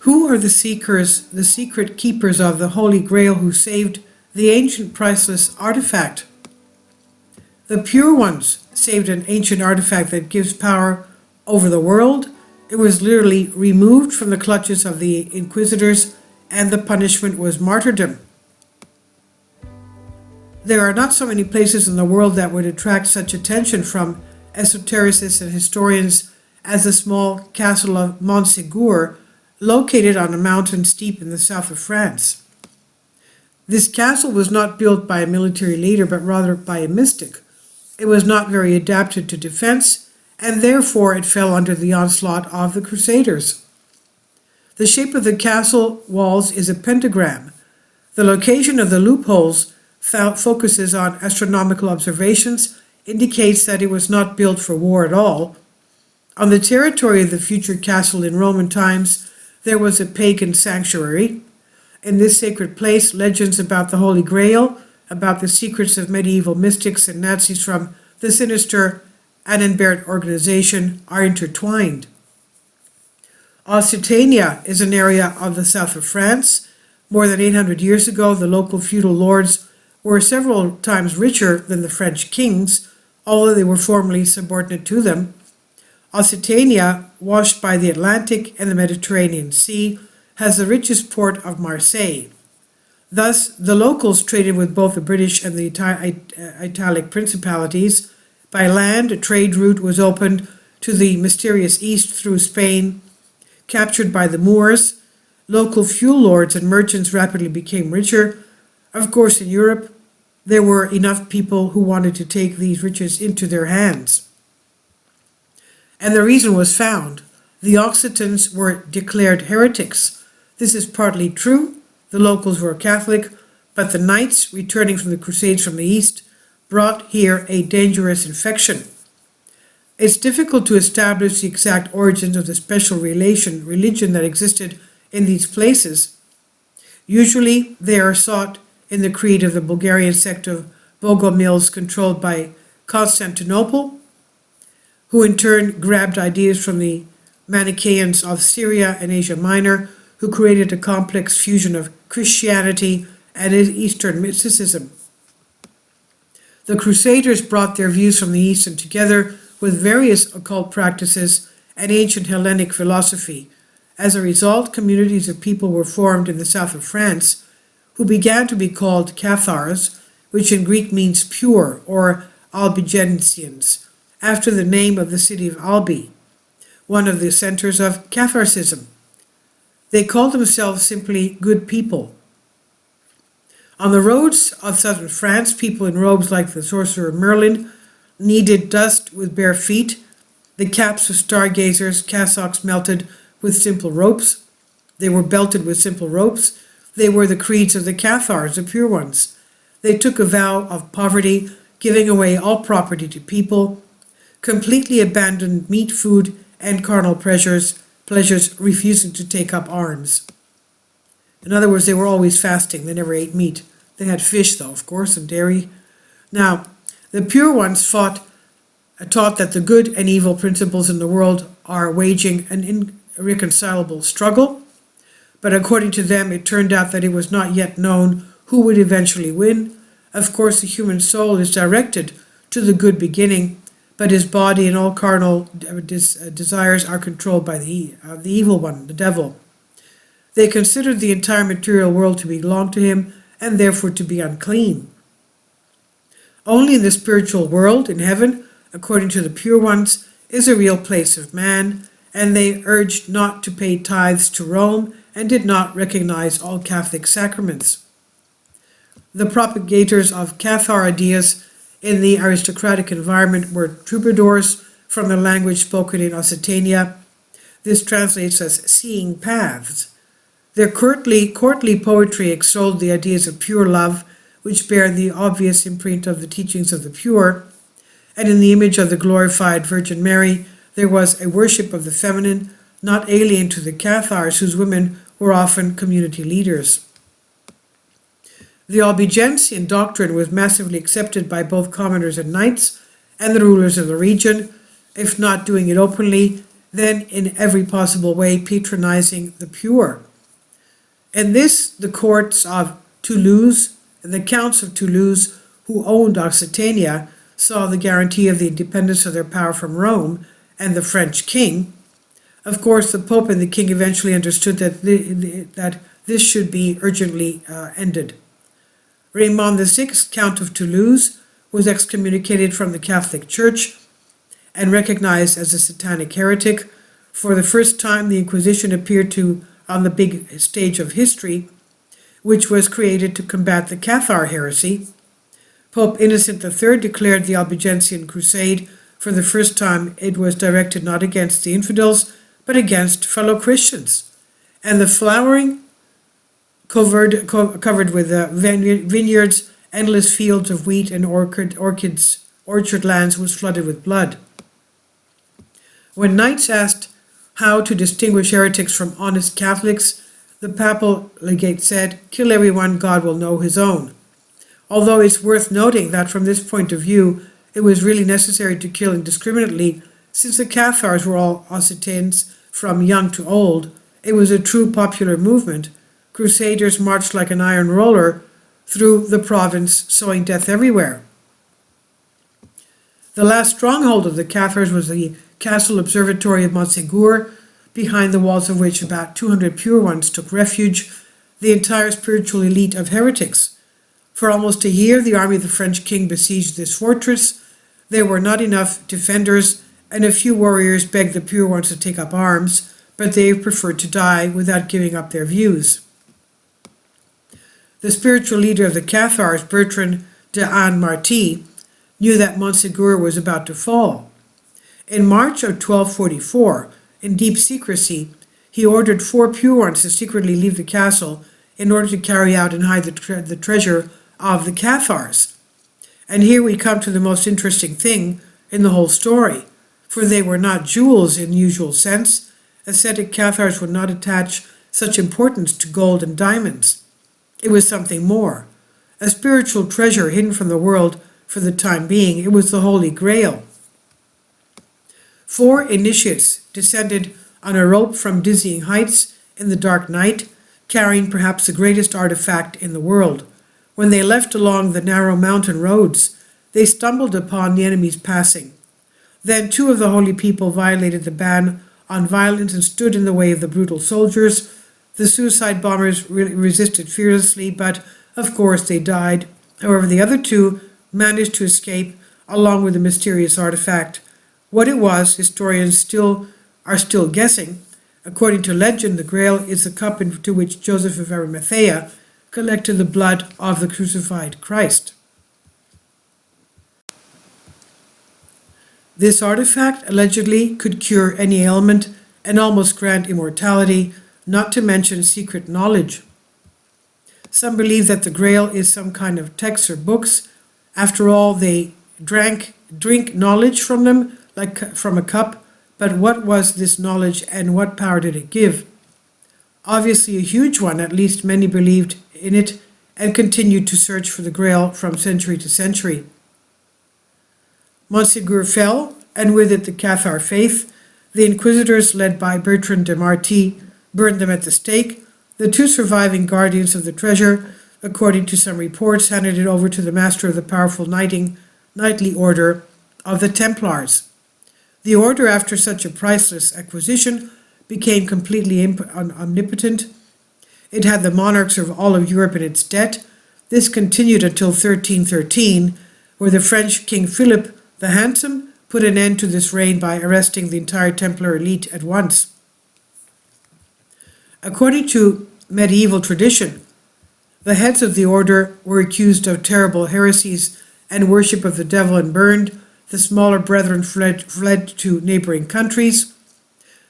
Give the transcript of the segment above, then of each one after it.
Who are the secret keepers of the Holy Grail who saved the ancient priceless artifact? The pure ones saved an ancient artifact that gives power over the world. It was literally removed from the clutches of the inquisitors, and the punishment was martyrdom. There are not so many places in the world that would attract such attention from esotericists and historians as the small castle of Montségur, located on a mountain steep in the south of France. This castle was not built by a military leader, but rather by a mystic. It was not very adapted to defense, and therefore it fell under the onslaught of the Crusaders. The shape of the castle walls is a pentagram. The location of the loopholes focuses on astronomical observations, indicates that it was not built for war at all. On the territory of the future castle in Roman times, there was a pagan sanctuary. In this sacred place, legends about the Holy Grail, about the secrets of medieval mystics and Nazis from the sinister Annenberg organization are intertwined. Occitania is an area of the south of France. More than 800 years ago, the local feudal lords were several times richer than the French kings, although they were formally subordinate to them. Occitania, washed by the Atlantic and the Mediterranean Sea, has the richest port of Marseille. Thus, the locals traded with both the British and the Italic principalities. By land, a trade route was opened to the mysterious east through Spain. Captured by the Moors, local fuel lords and merchants rapidly became richer. Of course, in Europe, there were enough people who wanted to take these riches into their hands. And the reason was found. The Occitans were declared heretics. This is partly true. The locals were Catholic, but the knights, returning from the Crusades from the east, brought here a dangerous infection. It's difficult to establish the exact origins of the special religion that existed in these places. Usually, they are sought in the creed of the Bulgarian sect of Bogomils, controlled by Constantinople, who in turn grabbed ideas from the Manichaeans of Syria and Asia Minor, who created a complex fusion of Christianity and Eastern mysticism. The Crusaders brought their views from the East and together with various occult practices and ancient Hellenic philosophy. As a result, communities of people were formed in the south of France, who began to be called Cathars, which in Greek means pure, or Albigensians, after the name of the city of Albi, one of the centers of Catharsism. They called themselves simply good people. On the roads of southern France, people in robes like the sorcerer Merlin kneaded dust with bare feet. The caps of stargazers, cassocks melted with simple ropes. They were belted with simple ropes. They were the creeds of the Cathars, the pure ones. They took a vow of poverty, giving away all property to people, completely abandoned meat, food, and carnal pleasures, refusing to take up arms. In other words, they were always fasting. They never ate meat. They had fish, though, of course, and dairy. Now, the pure ones taught that the good and evil principles in the world are waging an irreconcilable struggle. But according to them, it turned out that it was not yet known who would eventually win. Of course, the human soul is directed to the good beginning, but his body and all carnal desires are controlled by the evil one, the devil. They considered the entire material world to belong to him and therefore to be unclean. Only in the spiritual world, in heaven, according to the pure ones, is a real place of man, and they urged not to pay tithes to Rome and did not recognize all Catholic sacraments. The propagators of Cathar ideas in the aristocratic environment were troubadours from the language spoken in Occitania. This translates as seeing paths. Their courtly poetry extolled the ideas of pure love, which bear the obvious imprint of the teachings of the pure, and in the image of the glorified Virgin Mary, there was a worship of the feminine, not alien to the Cathars, whose women were often community leaders. The Albigensian doctrine was massively accepted by both commoners and knights, and the rulers of the region. If not doing it openly, then in every possible way patronizing the pure. And this, the courts of Toulouse and the counts of Toulouse, who owned Occitania, saw the guarantee of the independence of their power from Rome and the French king. Of course, the Pope and the king eventually understood that this should be urgently ended. Raymond VI, Count of Toulouse, was excommunicated from the Catholic Church and recognized as a satanic heretic. For the first time, the Inquisition appeared on the big stage of history, which was created to combat the Cathar heresy. Pope Innocent III declared the Albigensian Crusade. For the first time, it was directed not against the infidels, but against fellow Christians. And the flowering, covered with vineyards, endless fields of wheat and orchard lands was flooded with blood. When knights asked how to distinguish heretics from honest Catholics, the papal legate said, "Kill everyone, God will know his own." Although it's worth noting that from this point of view, it was really necessary to kill indiscriminately, since the Cathars were all Occitans from young to old. It was a true popular movement. Crusaders marched like an iron roller through the province, sowing death everywhere. The last stronghold of the Cathars was the Castle Observatory of Montségur, behind the walls of which about 200 pure ones took refuge, the entire spiritual elite of heretics. For almost a year, the army of the French king besieged this fortress. There were not enough defenders, and a few warriors begged the pure ones to take up arms, but they preferred to die without giving up their views. The spiritual leader of the Cathars, Bertrand de Anne-Marty, knew that Montségur was about to fall. In March of 1244, in deep secrecy, he ordered 4 pure ones to secretly leave the castle in order to carry out and hide the treasure of the Cathars. And here we come to the most interesting thing in the whole story, for they were not jewels in the usual sense. Ascetic Cathars would not attach such importance to gold and diamonds. It was something more, a spiritual treasure hidden from the world for the time being. It was the Holy Grail. 4 initiates descended on a rope from dizzying heights in the dark night, carrying perhaps the greatest artifact in the world. When they left along the narrow mountain roads, they stumbled upon the enemies passing. Then 2 of the holy people violated the ban on violence and stood in the way of the brutal soldiers. The suicide bombers resisted fearlessly, but of course they died. However, the other 2 managed to escape along with the mysterious artifact. What it was, historians are still guessing. According to legend, the Grail is the cup into which Joseph of Arimathea collected the blood of the crucified Christ. This artifact allegedly could cure any ailment and almost grant immortality, not to mention secret knowledge. Some believe that the Grail is some kind of texts or books. After all, they drink knowledge from them, like from a cup. But what was this knowledge and what power did it give? Obviously a huge one, at least many believed in it and continued to search for the Grail from century to century. Montségur fell, and with it the Cathar faith. The inquisitors, led by Bertrand de Marty, burned them at the stake. The 2 surviving guardians of the treasure, according to some reports, handed it over to the master of the powerful knightly order of the Templars. The order, after such a priceless acquisition, became completely omnipotent. It had the monarchs of all of Europe in its debt. This continued until 1313, where the French King Philip the Handsome put an end to this reign by arresting the entire Templar elite at once. According to medieval tradition, the heads of the order were accused of terrible heresies and worship of the devil and burned. The smaller brethren fled to neighboring countries.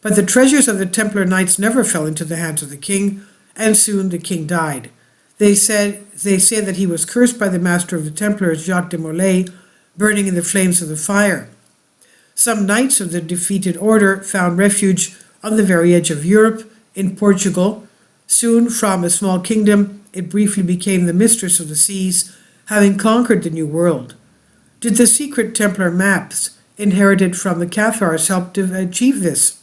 But the treasures of the Templar Knights never fell into the hands of the king, and soon the king died. They say that he was cursed by the master of the Templars, Jacques de Molay, burning in the flames of the fire. Some knights of the defeated order found refuge on the very edge of Europe, in Portugal. Soon, from a small kingdom, it briefly became the mistress of the seas, having conquered the New World. Did the secret Templar maps inherited from the Cathars help to achieve this?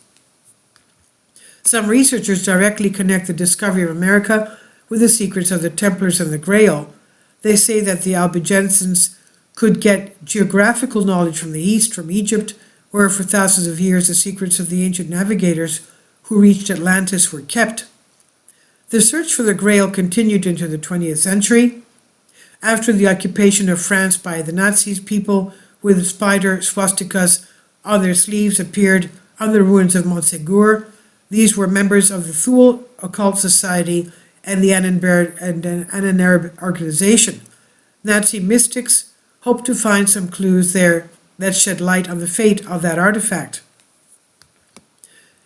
Some researchers directly connect the discovery of America with the secrets of the Templars and the Grail. They say that the Albigensians could get geographical knowledge from the east, from Egypt, where for thousands of years the secrets of the ancient navigators who reached Atlantis were kept. The search for the Grail continued into the 20th century. After the occupation of France by the Nazis, people with spider swastikas on their sleeves appeared on the ruins of Montségur. These were members of the Thule Occult Society and the Annenberg organization. Nazi mystics hoped to find some clues there that shed light on the fate of that artifact.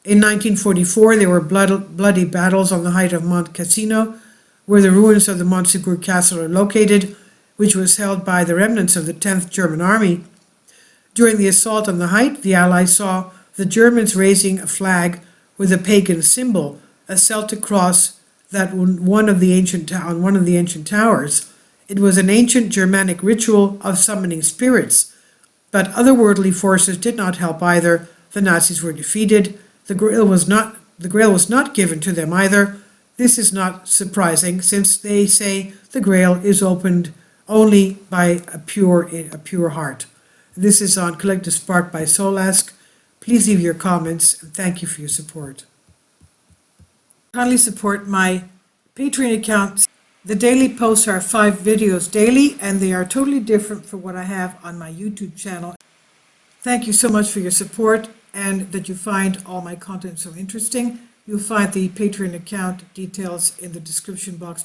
In 1944, there were bloody battles on the height of Mont Cassino, where the ruins of the Montségur Castle are located, which was held by the remnants of the 10th German Army. During the assault on the height, the Allies saw the Germans raising a flag with a pagan symbol, a Celtic cross that on one of the ancient towers. It was an ancient Germanic ritual of summoning spirits, but otherworldly forces did not help either. The Nazis were defeated. The Grail was not given to them either. This is not surprising, since they say the Grail is opened only by a pure heart. This is on Collective Spark by Solask. Please leave your comments, and thank you for your support. Kindly support my Patreon account. The daily posts are 5 videos daily, and they are totally different from what I have on my YouTube channel. Thank you so much for your support, and that you find all my content so interesting. You'll find the Patreon account details in the description box.